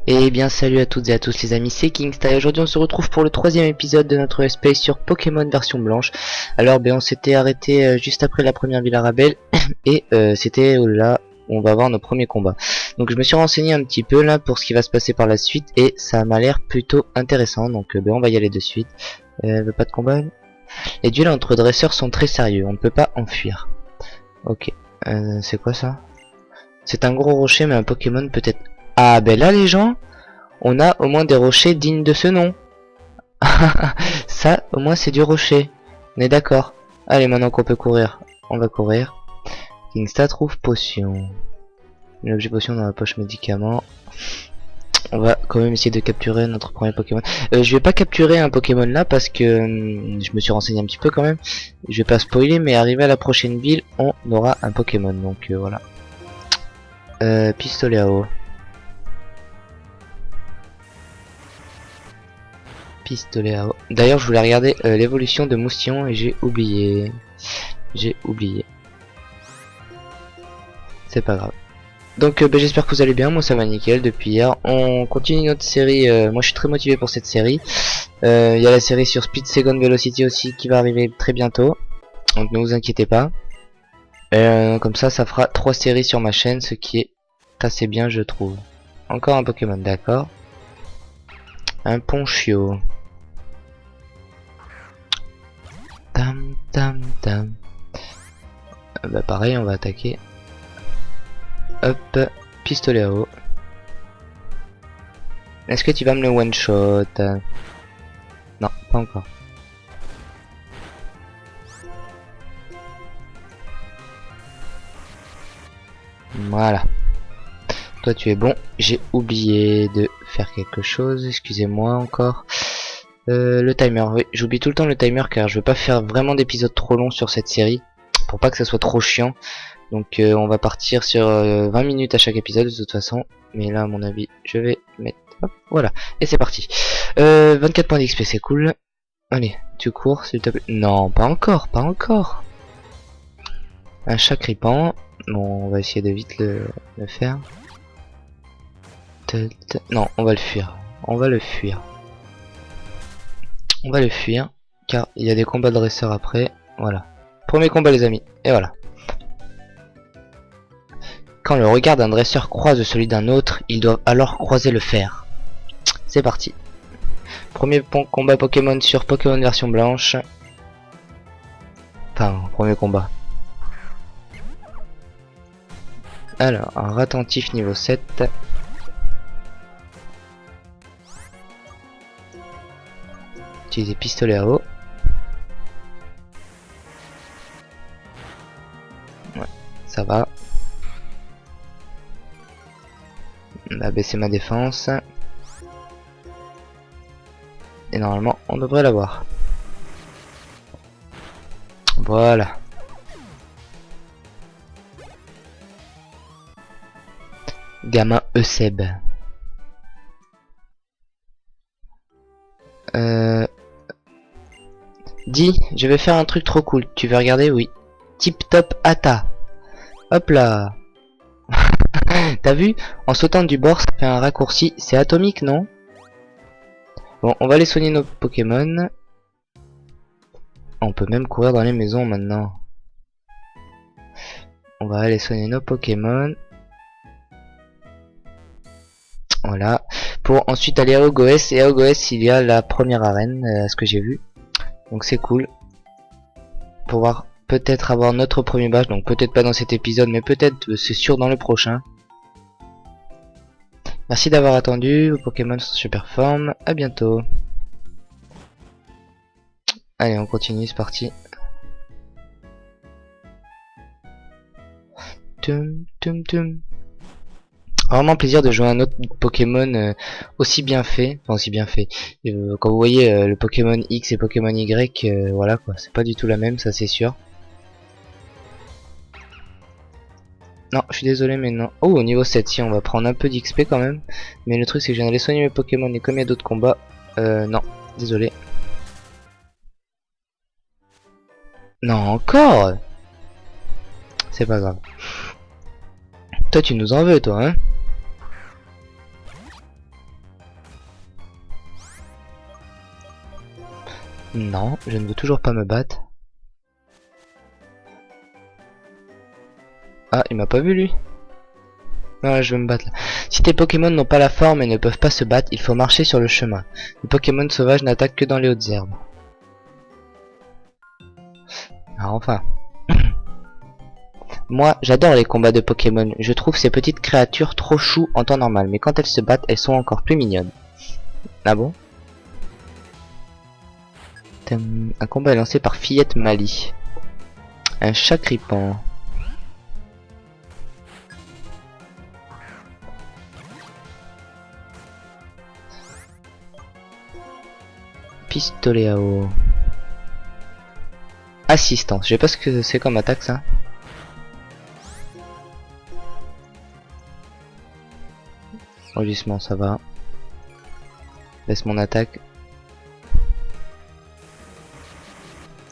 Et bien salut à toutes et à tous les amis, c'est Kingstar et aujourd'hui on se retrouve pour le troisième épisode de notre space sur Pokémon version blanche. Alors on s'était arrêté juste après la première ville Arabelle et c'était là où on va avoir nos premiers combats. Donc je me suis renseigné un petit peu là pour ce qui va se passer par la suite et ça m'a l'air plutôt intéressant, donc on va y aller de suite. Pas de combat. Les duels entre dresseurs sont très sérieux, on ne peut pas en fuir. Ok, c'est quoi ça? C'est un gros rocher mais un Pokémon peut-être... Ah ben là les gens, on a au moins des rochers dignes de ce nom. Ça au moins c'est du rocher. On est d'accord. Allez, maintenant qu'on peut courir, on va courir. Kingstar trouve potion. L'objet potion dans la poche médicament. On va quand même essayer de capturer notre premier Pokémon. Je vais pas capturer un Pokémon là parce que je me suis renseigné un petit peu quand même. Je vais pas spoiler, mais arrivé à la prochaine ville, on aura un Pokémon. Donc voilà. Pistolet à eau. Pistolet à eau. D'ailleurs, je voulais regarder l'évolution de Moustillon et j'ai oublié. C'est pas grave. Donc j'espère que vous allez bien, moi ça va nickel depuis hier. On continue notre série, moi je suis très motivé pour cette série. Il y a la série sur Speed Second Velocity aussi qui va arriver très bientôt. Donc ne vous inquiétez pas. Comme ça fera 3 séries sur ma chaîne, ce qui est assez bien je trouve. Encore un Pokémon, d'accord. Un Ponchio. Tam tam tam. Bah pareil, on va attaquer. Hop, pistolet à eau. Est-ce que tu vas me le one shot? Non, pas encore. Voilà. Toi tu es bon. J'ai oublié de faire quelque chose. Excusez-moi encore. Le timer. Oui, j'oublie tout le temps le timer car je veux pas faire vraiment d'épisodes trop longs sur cette série. Pour pas que ça soit trop chiant. Donc on va partir sur 20 minutes à chaque épisode de toute façon. Mais là à mon avis je vais mettre... Hop, voilà. Et c'est parti. 24 points d'XP c'est cool. Allez, tu cours s'il te plaît. Non, pas encore, pas encore. Un chat crippant. Bon, on va essayer de vite le faire. Non, on va le fuir. On va le fuir. On va le fuir. Car il y a des combats de dresseurs après. Voilà. Premier combat les amis. Et voilà. Quand le regard d'un dresseur croise celui d'un autre, ils doivent alors croiser le fer. C'est parti. Premier combat Pokémon sur Pokémon version blanche. Enfin, premier combat. Alors, un ratentif niveau 7. Utiliser pistolet à eau. Ouais, ça va. On va baisser ma défense. Et normalement, on devrait l'avoir. Voilà. Gamin Euseb. Dis, je vais faire un truc trop cool. Tu veux regarder? Oui. Tip top Ata. Hop là. T'as vu? En sautant du bord, ça fait un raccourci. C'est atomique, non? Bon, on va aller soigner nos Pokémon. On peut même courir dans les maisons maintenant. On va aller soigner nos Pokémon. Voilà. Pour ensuite aller à Ogoès. Et à Ogoès, il y a la première arène, à ce que j'ai vu. Donc c'est cool. Pouvoir peut-être avoir notre premier badge. Donc peut-être pas dans cet épisode, mais peut-être c'est sûr dans le prochain. Merci d'avoir attendu. Vos Pokémon sont super forme. À bientôt. Allez, on continue, c'est parti. Tum tum tum. Vraiment plaisir de jouer à un autre Pokémon aussi bien fait, enfin aussi bien fait. Quand vous voyez le Pokémon X et Pokémon Y, voilà quoi, c'est pas du tout la même, ça c'est sûr. Non, je suis désolé mais non. Oh, au niveau 7, si on va prendre un peu d'XP quand même. Mais le truc c'est que je viens d'aller soigner mes Pokémon et comme il y a d'autres combats, non, désolé. Non, encore. C'est pas grave. Toi tu nous en veux toi hein. Non, je ne veux toujours pas me battre. Ah, il m'a pas vu lui. Non, je veux me battre là. Si tes Pokémon n'ont pas la forme et ne peuvent pas se battre, il faut marcher sur le chemin. Les Pokémon sauvages n'attaquent que dans les hautes herbes. Ah, enfin. Moi, j'adore les combats de Pokémon. Je trouve ces petites créatures trop chou en temps normal, mais quand elles se battent, elles sont encore plus mignonnes. Ah bon? Un combat est lancé par Fillette Mali. Un Chakripan. Pistolet à eau. Assistance. Je sais pas ce que c'est comme attaque ça. Rugissement, ça va. Laisse mon attaque.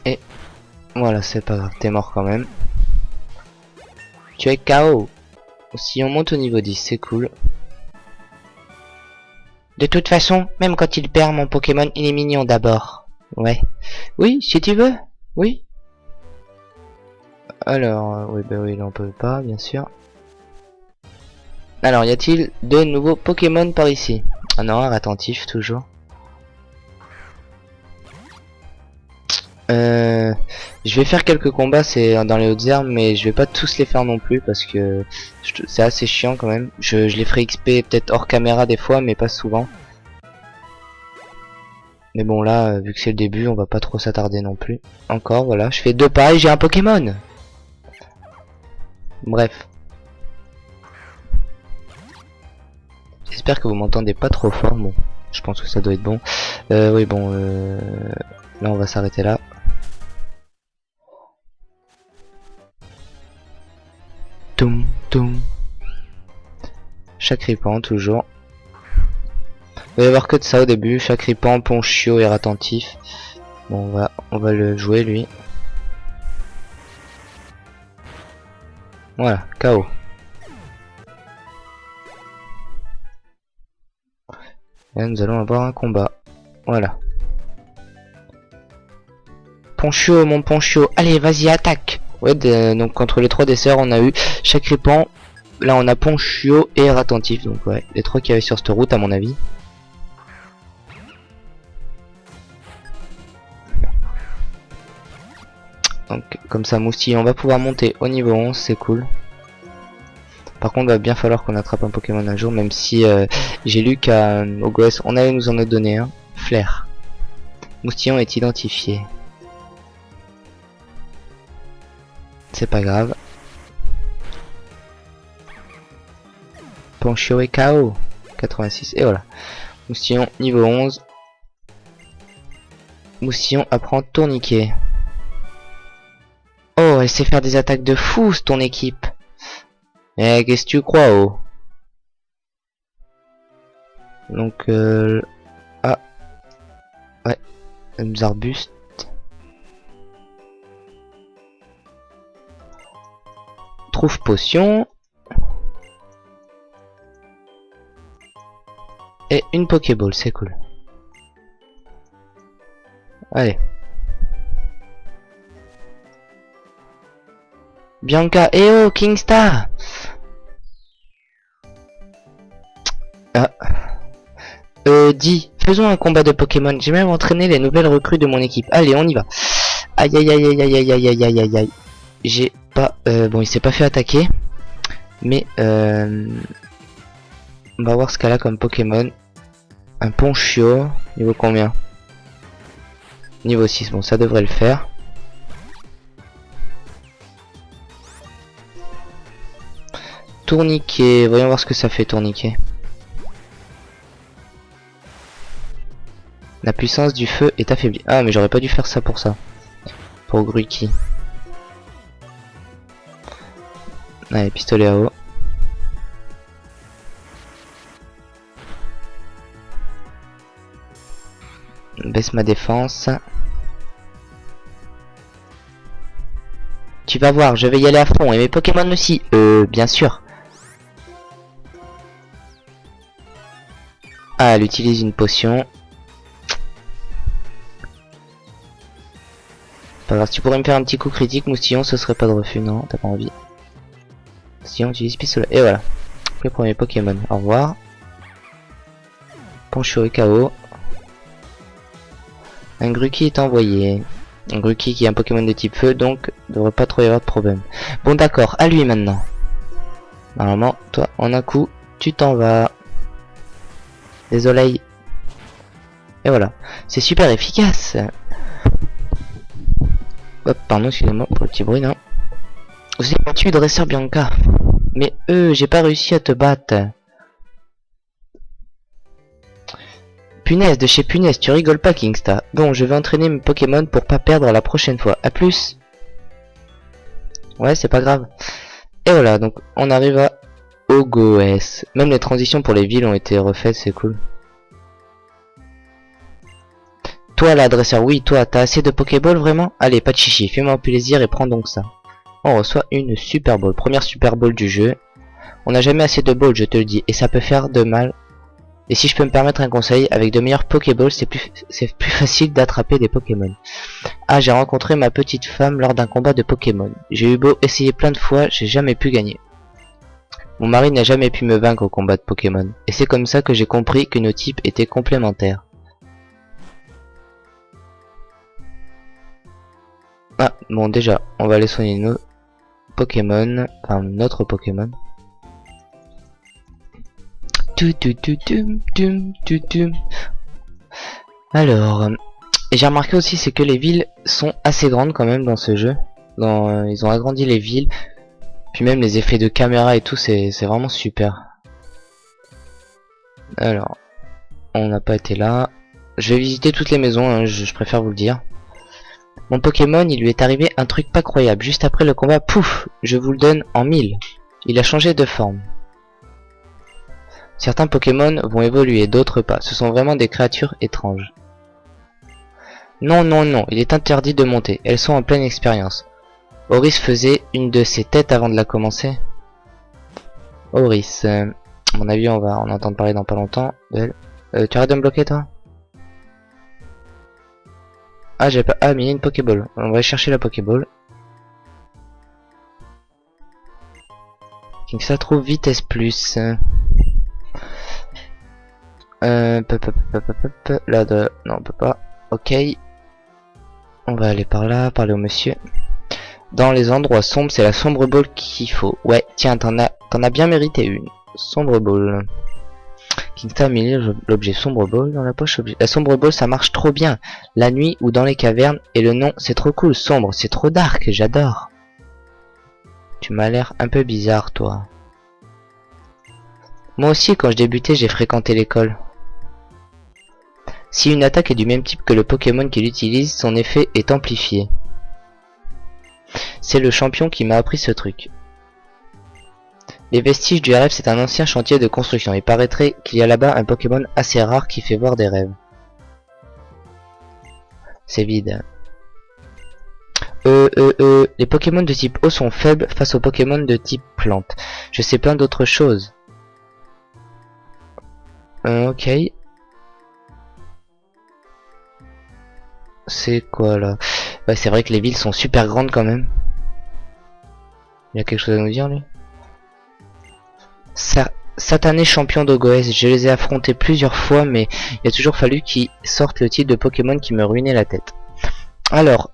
Et voilà, c'est pas grave, t'es mort quand même. Tu es KO. Si on monte au niveau 10, c'est cool. De toute façon, même quand il perd mon Pokémon, il est mignon d'abord. Ouais. Oui, si tu veux. Oui. Alors, oui, bah oui, là on peut pas, bien sûr. Alors, y a-t-il de nouveaux Pokémon par ici? Ah non, attentif, toujours. Je vais faire quelques combats, c'est dans les hautes herbes, mais je vais pas tous les faire non plus parce que c'est assez chiant quand même. Je les ferai XP peut-être hors caméra des fois, mais pas souvent. Mais bon là, vu que c'est le début, on va pas trop s'attarder non plus. Encore, voilà, je fais 2 pas et j'ai un Pokémon. Bref. J'espère que vous m'entendez pas trop fort. Bon, je pense que ça doit être bon. Oui, bon, là on va s'arrêter là. Toum, toum. Chakripan, toujours. Il va y avoir que de ça au début. Chakripan, Ponchio et Attentif. Bon, on va le jouer lui. Voilà, KO. Là, nous allons avoir un combat. Voilà. Ponchio, mon Ponchio. Allez, vas-y, attaque. Ouais, donc contre les 3 desserts, on a eu Chakripan. Là, on a Ponchio et Attentif. Donc, ouais, les 3 qui avaient sur cette route, à mon avis. Donc, comme ça, Moustillon, on va pouvoir monter au niveau 11, c'est cool. Par contre, il va bien falloir qu'on attrape un Pokémon un jour, même si j'ai lu qu'au Goes, on allait nous en donner un. Flair. Moustillon est identifié. C'est pas grave. Ponchio est KO. 86. Et voilà. Moustillon niveau 11. Moustillon apprend Tourniquet. Oh, elle sait faire des attaques de fou, ton équipe. Eh, qu'est-ce que tu crois, oh? Donc, ah. Ouais. Des arbustes. Trouve potion. Et une Pokéball, c'est cool. Allez. Bianca, eh oh, Kingstar. Ah. Dis, faisons un combat de Pokémon. J'ai même entraîné les nouvelles recrues de mon équipe. Allez, on y va. Aïe aïe aïe aïe aïe aïe aïe aïe aïe aïe. J'ai pas... bon, il s'est pas fait attaquer. Mais on va voir ce qu'elle a comme Pokémon. Un Ponchio. Niveau combien? Niveau 6. Bon, ça devrait le faire. Tourniquet. Voyons voir ce que ça fait, Tourniquet. La puissance du feu est affaiblie. Ah, mais j'aurais pas dû faire ça pour ça. Pour Gruki. Allez, pistolet à eau. Baisse ma défense. Tu vas voir, je vais y aller à fond. Et mes Pokémon aussi. Bien sûr. Ah, elle utilise une potion. pas grave. Si tu pourrais me faire un petit coup critique, Moustillon, ce serait pas de refus, non? T'as pas envie. Moustillon utilise pistolet. Et voilà. Le premier Pokémon. Au revoir. Poncho est KO. Un Grookey est envoyé. Un Grookey qui est un Pokémon de type feu, donc devrait pas trop y avoir de problème. Bon d'accord, à lui maintenant. Normalement, toi, en un coup, tu t'en vas. Désolé. Et voilà. C'est super efficace. Hop, pardon, excusez-moi pour le petit bruit, non. Vous avez battu dresseur Bianca. Mais j'ai pas réussi à te battre. Punaise, de chez Punaise, tu rigoles pas, Kingsta. Bon, je vais entraîner mes Pokémon pour pas perdre la prochaine fois. A plus. Ouais, c'est pas grave. Et voilà, donc on arrive à Ogoes. Même les transitions pour les villes ont été refaites, c'est cool. Toi là, dresseur, oui, toi, t'as assez de Pokéball vraiment? Allez, pas de chichi, fais-moi plaisir et prends donc ça. On reçoit une Super Ball, première Super Ball du jeu. On n'a jamais assez de balls, je te le dis, et ça peut faire de mal. Et si je peux me permettre un conseil, avec de meilleurs Pokéballs, c'est plus facile d'attraper des Pokémon. Ah, j'ai rencontré ma petite femme lors d'un combat de Pokémon. J'ai eu beau essayer plein de fois, j'ai jamais pu gagner. Mon mari n'a jamais pu me vaincre au combat de Pokémon, et c'est comme ça que j'ai compris que nos types étaient complémentaires. Ah, bon déjà, on va aller soigner nos Pokémon, enfin notre Pokémon. Alors, j'ai remarqué aussi c'est que les villes sont assez grandes quand même dans ce jeu. Ils ont agrandi les villes, puis même les effets de caméra et tout, c'est vraiment super. Alors, on n'a pas été là. Je vais visiter toutes les maisons, hein, je préfère vous le dire. Mon Pokémon, il lui est arrivé un truc pas croyable. Juste après le combat, pouf, je vous le donne en 1000. Il a changé de forme. Certains Pokémon vont évoluer, d'autres pas. Ce sont vraiment des créatures étranges. Non, non, non, il est interdit de monter. Elles sont en pleine expérience. Oris faisait une de ses têtes avant de la commencer. Oris, à mon avis, on va en entendre parler dans pas longtemps. Tu arrêtes de me bloquer, toi? Ah, j'ai pas... Ah, mais il y a une Pokéball. On va aller chercher la Pokéball. Donc ça trouve vitesse plus. Là, non, on peut pas. Ok. On va aller par là, parler au monsieur. Dans les endroits sombres, c'est la sombre ball qu'il faut. Ouais, tiens, t'en as bien mérité une. Sombre ball. Kingsta a mis l'objet sombre ball dans la poche objet. La sombre ball, ça marche trop bien. La nuit ou dans les cavernes. Et le nom, c'est trop cool. Sombre, c'est trop dark, j'adore. Tu m'as l'air un peu bizarre, toi. Moi aussi, quand je débutais, j'ai fréquenté l'école. Si une attaque est du même type que le Pokémon qu'il utilise, son effet est amplifié. C'est le champion qui m'a appris ce truc. Les vestiges du rêve, c'est un ancien chantier de construction. Il paraîtrait qu'il y a là-bas un Pokémon assez rare qui fait voir des rêves. C'est vide. Les Pokémon de type eau sont faibles face aux Pokémon de type plante. Je sais plein d'autres choses. Ok. C'est quoi là? Ouais, c'est vrai que les villes sont super grandes quand même. Il y a quelque chose à nous dire lui? Satané champion d'Ogoès, je les ai affrontés plusieurs fois, mais il a toujours fallu qu'ils sortent le type de Pokémon qui me ruinait la tête. Alors,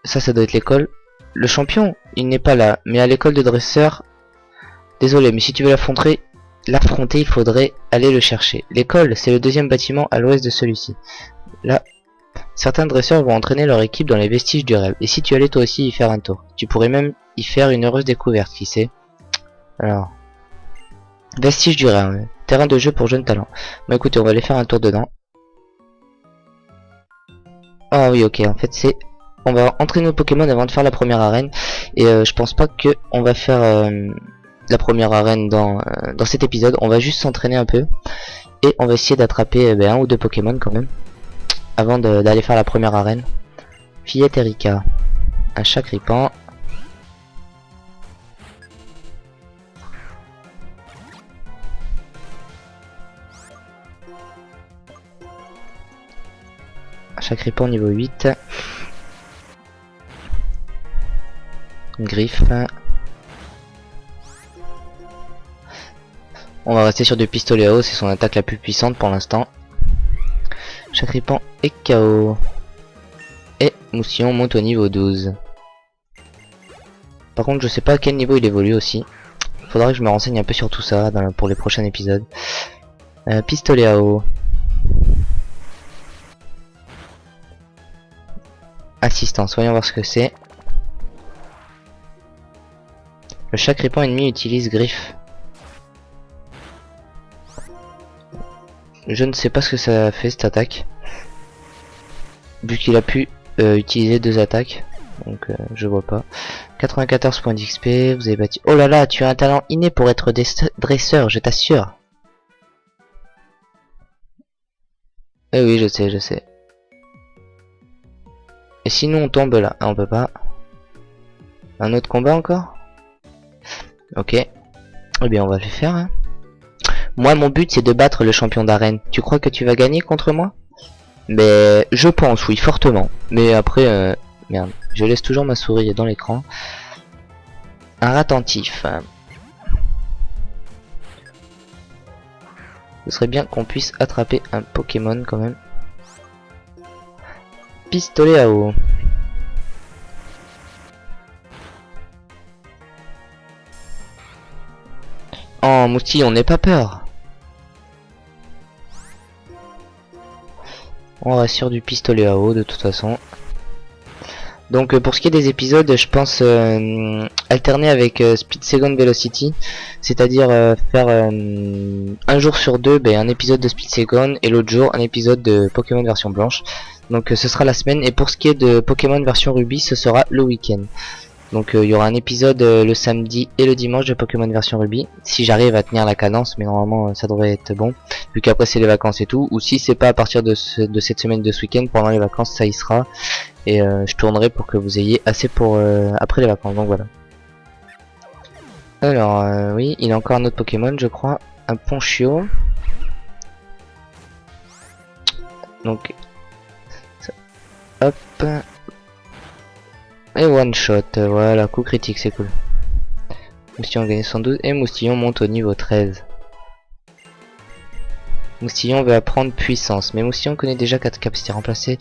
ça doit être l'école. Le champion, il n'est pas là, mais à l'école de dresseur. Désolé, mais si tu veux l'affronter, il faudrait aller le chercher. L'école, c'est le deuxième bâtiment à l'ouest de celui-ci. Là, certains dresseurs vont entraîner leur équipe dans les vestiges du rêve. Et si tu allais toi aussi y faire un tour, tu pourrais même y faire une heureuse découverte, qui sait. Alors, vestiges du rêve, terrain de jeu pour jeunes talents. Bon écoutez, on va aller faire un tour dedans. Ah oui, ok, en fait c'est... On va entraîner nos Pokémon avant de faire la première arène. Et je pense pas que on va faire la première arène dans cet épisode. On va juste s'entraîner un peu. Et on va essayer d'attraper un ou deux Pokémon quand même. Avant d'aller faire la première arène. Fillette Erika. Un Chacripan. Un Chacripan niveau 8. griffe. On va rester sur du pistolet à eau, c'est son attaque la plus puissante pour l'instant. Chakripan est KO. Et Moustillon monte au niveau 12. Par contre je sais pas à quel niveau il évolue aussi. Faudra que je me renseigne un peu sur tout ça pour les prochains épisodes. Pistolet à eau. Assistance, voyons voir ce que c'est. Le Chakripan ennemi utilise griffe. Je ne sais pas ce que ça fait cette attaque. Vu qu'il a pu utiliser 2 attaques. Donc je vois pas. 94 points d'XP, vous avez bâti. Oh là là, tu as un talent inné pour être dresseur, je t'assure. Eh oui, je sais. Et sinon on tombe là, on peut pas. Un autre combat encore? Ok. Eh bien on va le faire. Hein. Moi mon but c'est de battre le champion d'arène. Tu crois que tu vas gagner contre moi? Mais je pense, oui, fortement. Mais après, merde, je laisse toujours ma souris dans l'écran. Un ratentif. Ce serait bien qu'on puisse attraper un Pokémon quand même. Pistolet à eau. Oh Moustillon, n'aie pas peur. On reste sur du pistolet à eau de toute façon. Donc pour ce qui est des épisodes, je pense alterner avec Speed Second Velocity, c'est-à-dire faire un jour sur deux un épisode de Speed Second et l'autre jour un épisode de Pokémon version blanche. Donc ce sera la semaine, et pour ce qui est de Pokémon version Ruby, ce sera le week-end. Donc il y aura un épisode le samedi et le dimanche de Pokémon version Ruby, si j'arrive à tenir la cadence, mais normalement ça devrait être bon, vu qu'après c'est les vacances et tout, ou si c'est pas à partir de cette semaine de ce week-end, pendant les vacances ça y sera, et je tournerai pour que vous ayez assez pour après les vacances, donc voilà. Alors oui, il y a encore un autre Pokémon je crois, un Ponchio. Donc, ça, hop. Et one shot, voilà, coup critique, c'est cool. Moustillon gagne 112 et Moustillon monte au niveau 13. Moustillon veut apprendre puissance, mais Moustillon connaît déjà 4 capacités remplacées.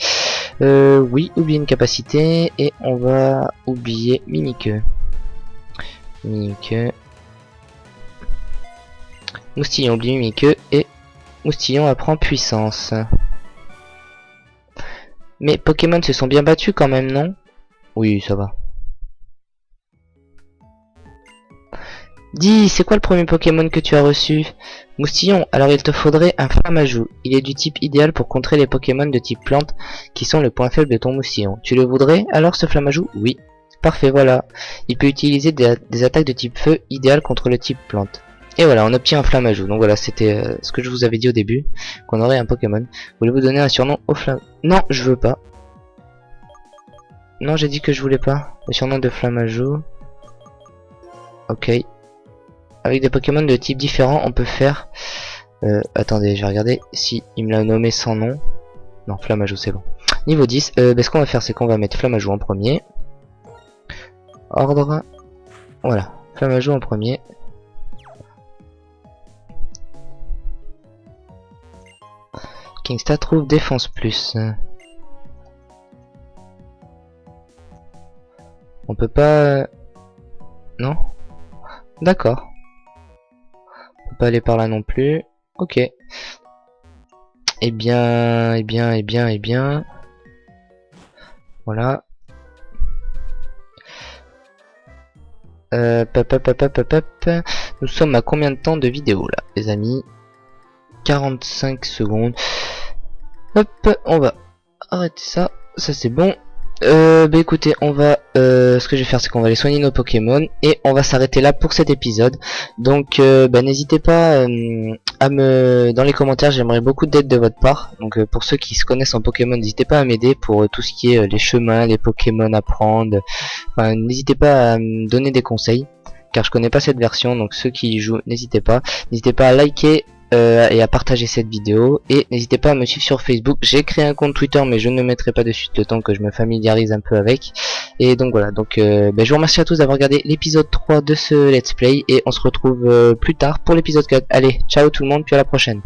Oui, oublier une capacité et on va oublier Mimiqueux. Mimiqueux. Moustillon oublie Mimiqueux et Moustillon apprend puissance. Mais Pokémon se sont bien battus quand même, non? Oui, ça va. Dis, c'est quoi le premier Pokémon que tu as reçu? Moustillon, alors il te faudrait un Flammajou. Il est du type idéal pour contrer les Pokémon de type plante qui sont le point faible de ton Moustillon. Tu le voudrais alors ce Flammajou? Oui. Parfait, voilà. Il peut utiliser des attaques de type feu idéal contre le type plante. Et voilà, on obtient un Flammajou. Donc voilà, c'était ce que je vous avais dit au début, qu'on aurait un Pokémon. Voulez-vous donner un surnom au Flammajou? Non, je veux pas. Non, j'ai dit que je voulais pas. Le surnom de Flammajou. Ok. Avec des Pokémon de type différents, on peut faire... attendez, je vais regarder si il me l'a nommé sans nom. Non, Flammajou, c'est bon. Niveau 10, ce qu'on va faire, c'est qu'on va mettre Flammajou en premier. Ordre. Voilà, Flammajou en premier. Kingstar trouve défense plus. On peut pas... Non? D'accord. On peut pas aller par là non plus. Ok. Eh bien... Voilà. Nous sommes à combien de temps de vidéo là, les amis? 45 secondes. Hop, on va arrêter ça. Ça c'est bon. Écoutez, on va ce que je vais faire, c'est qu'on va aller soigner nos Pokémon et on va s'arrêter là pour cet épisode. Donc n'hésitez pas à me dans les commentaires, j'aimerais beaucoup d'aide de votre part. Donc pour ceux qui se connaissent en Pokémon, n'hésitez pas à m'aider pour tout ce qui est les chemins, les Pokémon à prendre. Enfin, n'hésitez pas à me donner des conseils, car je connais pas cette version. Donc ceux qui y jouent, n'hésitez pas à liker et à partager cette vidéo, et n'hésitez pas à me suivre sur Facebook. J'ai créé un compte Twitter mais je ne mettrai pas de suite le temps que je me familiarise un peu avec. Et donc voilà, donc je vous remercie à tous d'avoir regardé l'épisode 3 de ce let's play, et on se retrouve plus tard pour l'épisode 4. Allez, ciao tout le monde, puis à la prochaine.